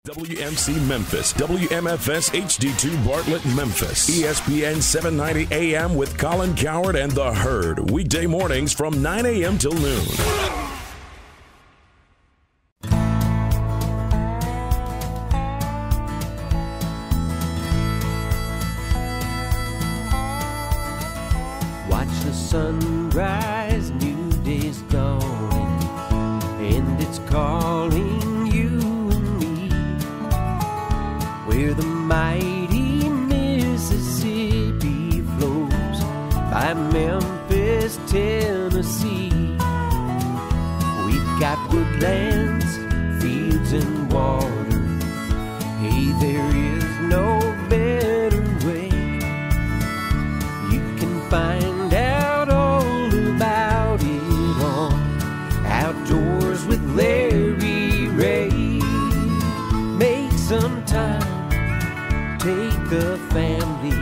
WMC Memphis, WMFS HD2 Bartlett Memphis, ESPN 790 AM with Colin Coward and The Herd, weekday mornings from 9 a.m. till noon. Watch the sunrise, new day's dawning, and it's calling you and me, where the mighty Mississippi flows by Memphis, Tennessee. We've got woodlands, fields, and water. Hey, there is no better way. You can find out all about it on Outdoors with Larry Ray. Make some time, take the family,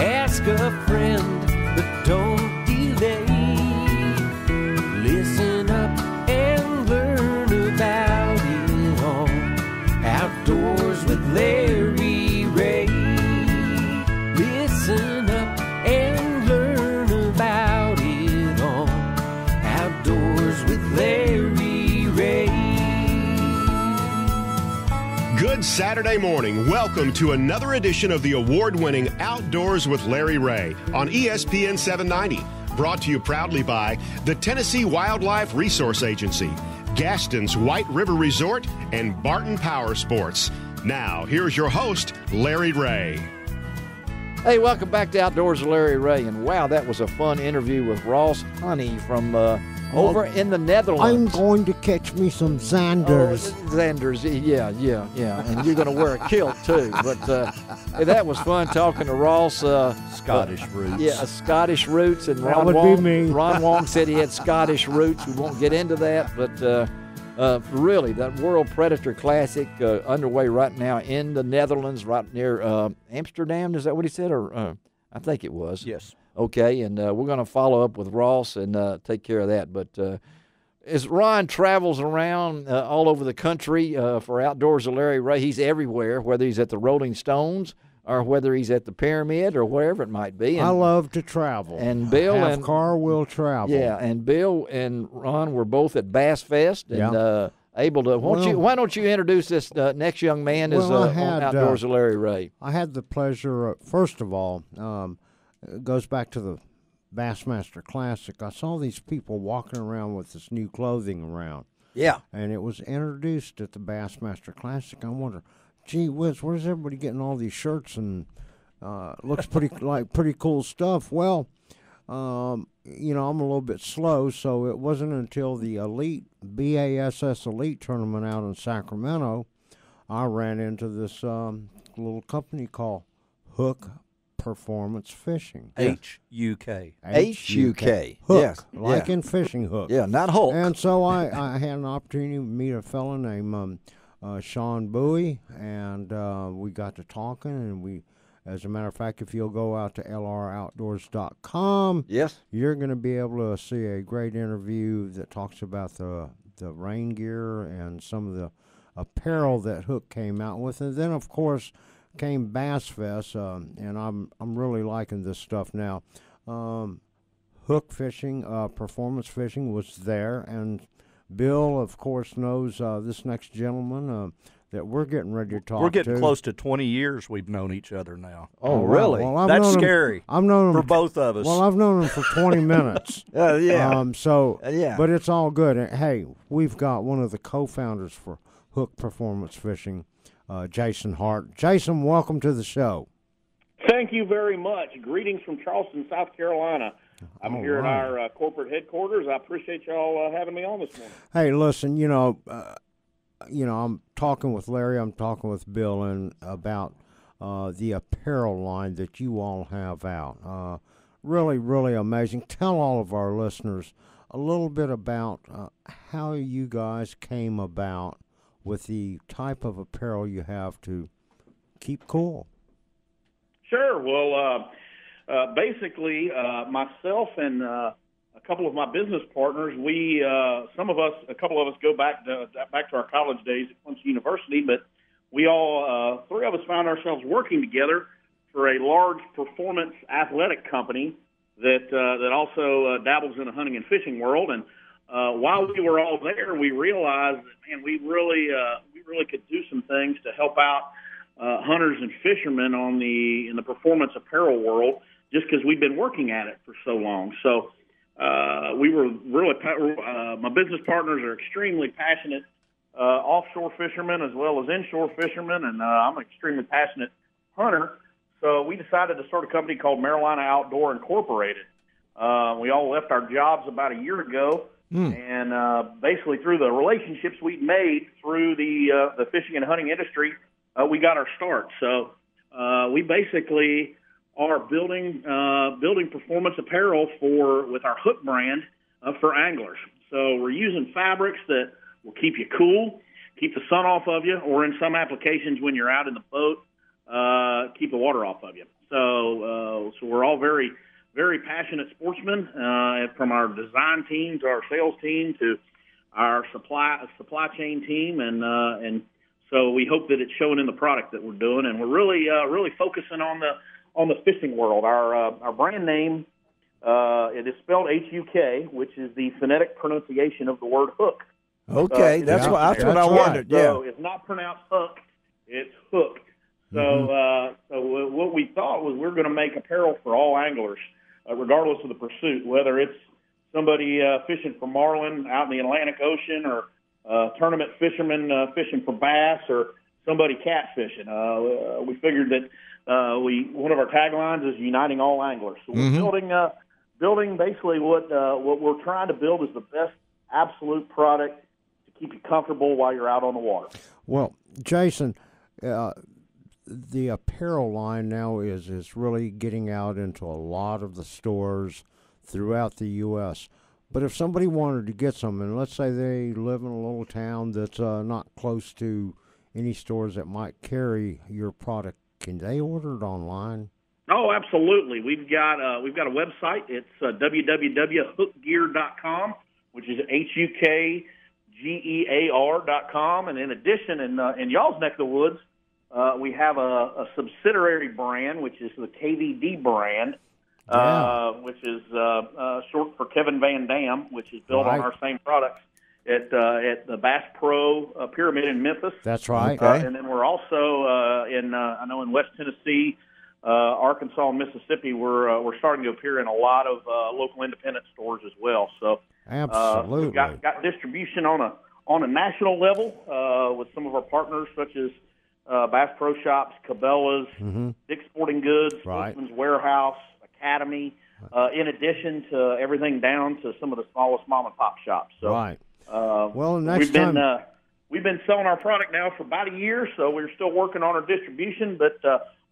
ask a friend, but don't delay. Listen up and learn about it on Outdoors with Larry Ray. Listen up and learn about it on Outdoors with Larry Ray. Good Saturday morning. Welcome to another edition of the award-winning Outdoors with Larry Ray on ESPN 790. Brought to you proudly by the Tennessee Wildlife Resource Agency, Gaston's White River Resort, and Barton Power Sports. Now, here's your host, Larry Ray. Hey, welcome back to Outdoors with Larry Ray. And wow, that was a fun interview with Ross Honey from over in the Netherlands. I'm going to catch me some Xanders. Oh, Xanders, yeah. And you're going to wear a kilt, too. But hey, that was fun talking to Ross. Scottish roots. Yeah, Scottish roots. And That would be me. Ron Wong said he had Scottish roots. We won't get into that. But really, that World Predator Classic underway right now in the Netherlands, right near Amsterdam. Is that what he said? Or I think it was. Yes. Okay, and we're going to follow up with Ross and take care of that. But as Ron travels around all over the country for Outdoors with Larry Ray, he's everywhere, whether he's at the Rolling Stones or whether he's at the Pyramid or wherever it might be. And, I love to travel. And Bill Half car will travel. Yeah, and Bill and Ron were both at Bass Fest and able to. Why don't you introduce this next young man as on Outdoors with Larry Ray? I had the pleasure, first of all, it goes back to the Bassmaster Classic. I saw these people walking around with this new clothing around. Yeah. And it was introduced at the Bassmaster Classic. I wonder, gee whiz, where's everybody getting all these shirts and looks pretty cool stuff. Well, I'm a little bit slow, so it wasn't until the BASS Elite tournament out in Sacramento, I ran into this little company called Hook Performance Fishing. H-U-K. H-U-K. Hook, Yes. like in fishing hook. Yeah, not Hulk. And so I had an opportunity to meet a fellow named Sean Bowie, and we got to talking, and we, as a matter of fact, if you'll go out to lroutdoors.com, yes, you're going to be able to see a great interview that talks about the rain gear and some of the apparel that Hook came out with. And then, of course, came Bass Fest, and I'm really liking this stuff now. Hook fishing, performance fishing was there, and Bill, of course, knows this next gentleman that we're getting ready to talk to. We're getting close to 20 years we've known each other now. Oh, really? Well, That's scary. I've known him for both of us. Well, I've known him for 20 minutes. Yeah. But it's all good. And, hey, we've got one of the co-founders for Hook Performance Fishing, Jason Hart. Jason, welcome to the show. Thank you very much. Greetings from Charleston, South Carolina. I'm here at our corporate headquarters. I appreciate y'all having me on this morning. Hey, listen, I'm talking with Larry, I'm talking with Bill, and about the apparel line that you all have out. Really, really amazing. Tell all of our listeners a little bit about how you guys came about with the type of apparel you have to keep cool. Sure. Well, basically, myself and a couple of my business partners, a couple of us go back to our college days at Clemson University, but we all, three of us found ourselves working together for a large performance athletic company that also dabbles in the hunting and fishing world. And while we were all there, we realized that, man, we really could do some things to help out hunters and fishermen in the performance apparel world, just because we've been working at it for so long. So we were really my business partners are extremely passionate offshore fishermen as well as inshore fishermen, and I'm an extremely passionate hunter. So we decided to start a company called Carolina Outdoor Incorporated. We all left our jobs about a year ago, and basically through the relationships we made through the fishing and hunting industry, we got our start. So we basically are building performance apparel with our Hook brand for anglers. So we're using fabrics that will keep you cool, keep the sun off of you, or in some applications when you're out in the boat, keep the water off of you. So we're all very, very passionate sportsmen, from our design team to our sales team to our supply chain team, and so we hope that it's showing in the product that we're doing, and we're really focusing on the fishing world. Our brand name, it is spelled H-U-K, which is the phonetic pronunciation of the word hook. Okay, that's what I wondered. So it's not pronounced hook, it's hook. So what we thought was we're going to make apparel for all anglers, regardless of the pursuit, whether it's somebody fishing for marlin out in the Atlantic Ocean, or tournament fishermen fishing for bass, or somebody catfishing. We figured that one of our taglines is uniting all anglers. So we're building basically what we're trying to build is the best absolute product to keep you comfortable while you're out on the water. Well, Jason, the apparel line now is really getting out into a lot of the stores throughout the U.S. But if somebody wanted to get some, and let's say they live in a little town that's not close to any stores that might carry your product, can they order it online? Oh, absolutely. We've got a website. It's www.hookgear.com, which is HUKGEAR.com. And in addition, in y'all's neck of the woods, we have a subsidiary brand, which is the KVD brand, which is short for Kevin Van Dam, which is built on our same products at the Bass Pro Pyramid in Memphis. That's right. And then we're also I know in West Tennessee, Arkansas, and Mississippi, we're starting to appear in a lot of local independent stores as well. So absolutely, we've got distribution on a national level with some of our partners such as Bass Pro Shops, Cabela's, Dick's Sporting Goods, Sportsman's Warehouse, Academy, in addition to everything down to some of the smallest mom and pop shops. So, well, next time we've been selling our product now for about a year, so we're still working on our distribution. But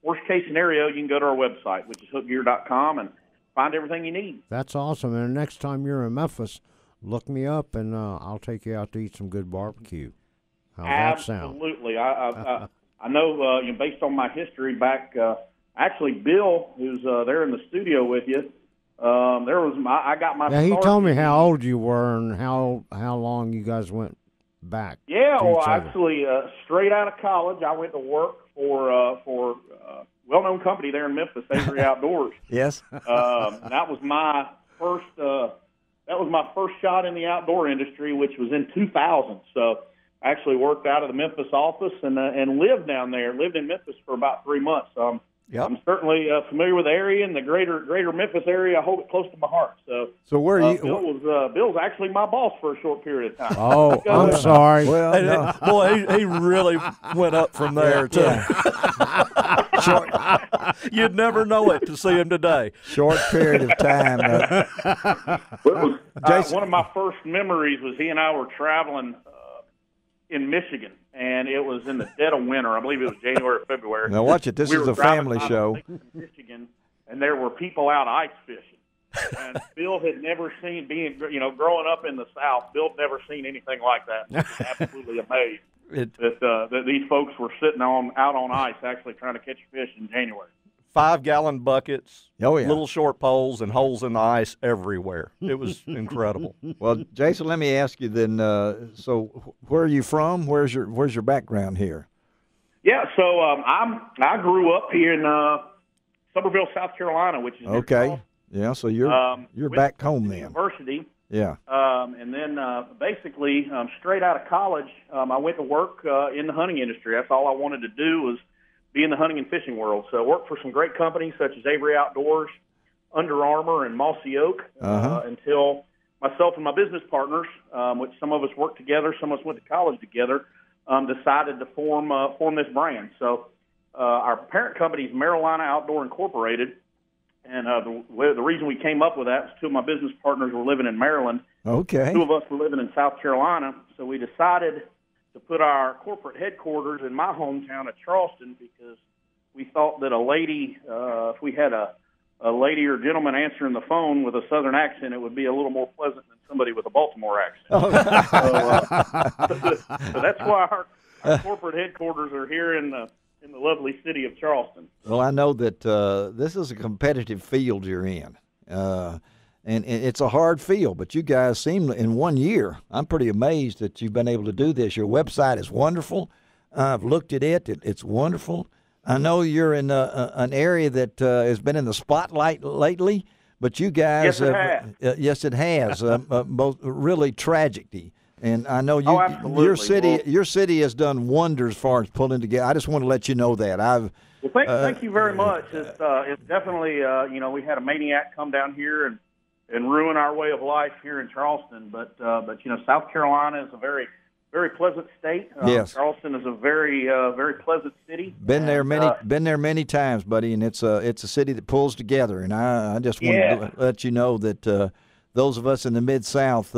worst case scenario, you can go to our website, which is hookgear.com, and find everything you need. That's awesome. And next time you're in Memphis, look me up, and I'll take you out to eat some good barbecue. How's that sound? Absolutely. I know, based on my history back, actually, Bill, who's there in the studio with you, I got my. Yeah, he told me how old you were and how long you guys went back. Yeah, well, actually, straight out of college, I went to work for a well-known company there in Memphis, Avery Outdoors. Yes. That was my first. That was my first shot in the outdoor industry, which was in 2000. So. Actually worked out of the Memphis office and lived down there. Lived in Memphis for about 3 months. I'm certainly familiar with the area and the greater Memphis area. I hold it close to my heart. So where are you? Bill's actually my boss for a short period of time. Oh, I'm sorry. Well, no. Boy, he really went up from there too. You'd never know it to see him today. Short period of time. One of my first memories was he and I were traveling in Michigan, and it was in the dead of winter. I believe it was January or February. Now watch it. This is a family show. Michigan, and there were people out ice fishing. And Bill had never seen, growing up in the South, Bill had never seen anything like that. He was absolutely amazed that these folks were sitting out on ice actually trying to catch fish in January. 5-gallon buckets, oh, yeah. little short poles, and holes in the ice everywhere. It was incredible. Well, Jason, let me ask you then. So, where are you from? Where's your background here? Yeah, so I grew up here in Summerville, South Carolina, which is near Okay. Charleston. Yeah, so you're back home then. University. Yeah. And then basically, straight out of college, I went to work in the hunting industry. That's all I wanted to do was be in the hunting and fishing world. So I worked for some great companies such as Avery Outdoors, Under Armour, and Mossy Oak until myself and my business partners, which some of us worked together, some of us went to college together, decided to form this brand. So our parent company is Marilina Outdoor Incorporated. And the reason we came up with that is two of my business partners were living in Maryland. Okay. Two of us were living in South Carolina. So we decided to put our corporate headquarters in my hometown of Charleston because we thought that a lady, if we had a lady or gentleman answering the phone with a Southern accent, it would be a little more pleasant than somebody with a Baltimore accent. So that's why our corporate headquarters are here in the lovely city of Charleston. Well, I know that this is a competitive field you're in, and it's a hard field, but you guys seem, in 1 year, I'm pretty amazed that you've been able to do this. Your website is wonderful. I've looked at it. It's wonderful. I know you're in an area that has been in the spotlight lately, but you guys, yes, it has. Both really tragedy. And I know your city has done wonders as far as pulling together. I just want to let you know that. Well, thank you very much. It's definitely we had a maniac come down here and ruin our way of life here in Charleston. But South Carolina is a very, very pleasant state. Yes. Charleston is a very very pleasant city. Been there many times, buddy, and it's a city that pulls together. And I just want to let you know that those of us in the Mid-South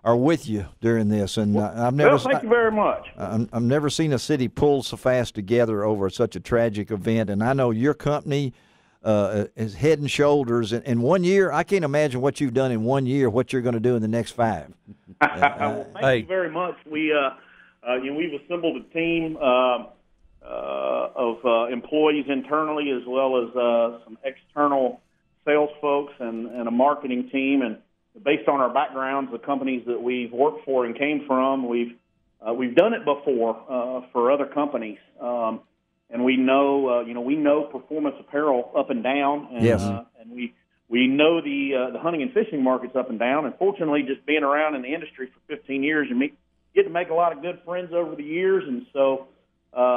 are with you during this, and thank you very much. I've never seen a city pull so fast together over such a tragic event, and I know your company is head and shoulders. In 1 year, I can't imagine what you've done in 1 year, what you're going to do in the next 5. Well, thank you very much. We've assembled a team of employees internally as well as some external sales folks and a marketing team, and based on our backgrounds, the companies that we've worked for and came from, we've done it before for other companies, and we know performance apparel up and down, and, yes. And we know the hunting and fishing markets up and down. And fortunately, just being around in the industry for 15 years, you get to make a lot of good friends over the years, and so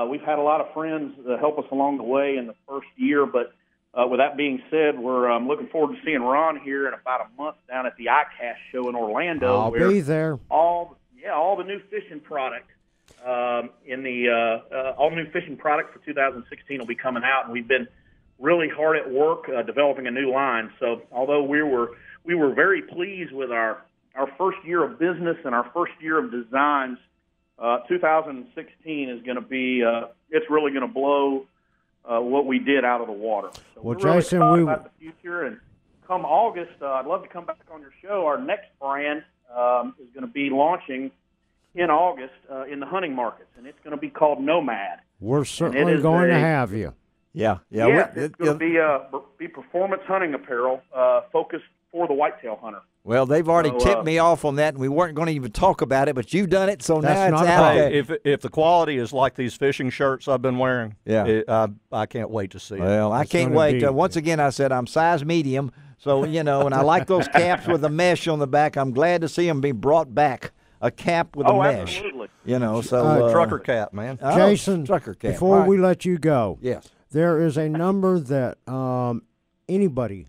we've had a lot of friends that help us along the way in the first year, but. With that being said, we're looking forward to seeing Ron here in about a month down at the ICAST show in Orlando. I'll be there. All the new fishing product all new fishing product for 2016 will be coming out, and we've been really hard at work developing a new line. So although we were very pleased with our first year of business and our first year of designs, 2016 is going to be it's really going to blow what we did out of the water. So well, we're Jason, really excited about the future. And come August, I'd love to come back on your show. Our next brand is going to be launching in August in the hunting markets, and it's going to be called Nomad. We're certainly going to have you. Yeah. It's going to be performance hunting apparel focused for the whitetail hunter. Well, they've already tipped me off on that, and we weren't going to even talk about it, but you've done it, so now it's out there. If the quality is like these fishing shirts I've been wearing, I can't wait to see it. Well, I can't wait. Once again, I said I'm size medium, so, and I like those caps with the mesh on the back. I'm glad to see them be brought back. A cap with a mesh. Absolutely. Trucker cap, man. Jason, trucker cap. Before we let you go, yes, there is a number that anybody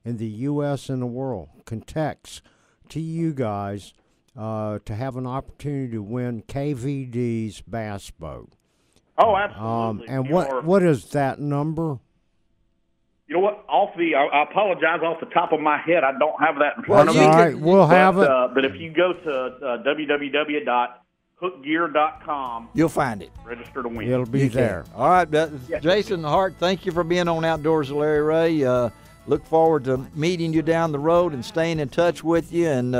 in the U.S. and the world can text to you guys to have an opportunity to win KVD's bass boat. Oh, absolutely. And what is that number? You know what? I apologize, off the top of my head, I don't have that in front of me. All right, we'll have it. But if you go to www.hookgear.com, you'll find it. Register to win. It'll be there. All right, Jason Hart, thank you for being on Outdoors with Larry Ray. Look forward to meeting you down the road and staying in touch with you. And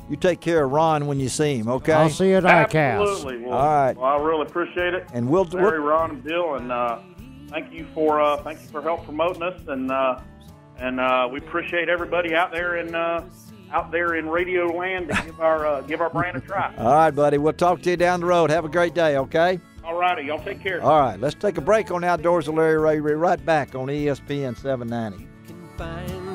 you take care of Ron when you see him, okay? I'll see you at ICAST. Absolutely. Well, all right. Well, I really appreciate it. And Larry, Ron, and Bill, and thank you for help promoting us. And we appreciate everybody out there in Radio Land to give our brand a try. All right, buddy. We'll talk to you down the road. Have a great day, okay? All righty. Y'all take care. All right, let's take a break on Outdoors with Larry Ray. We're right back on ESPN 790. Can find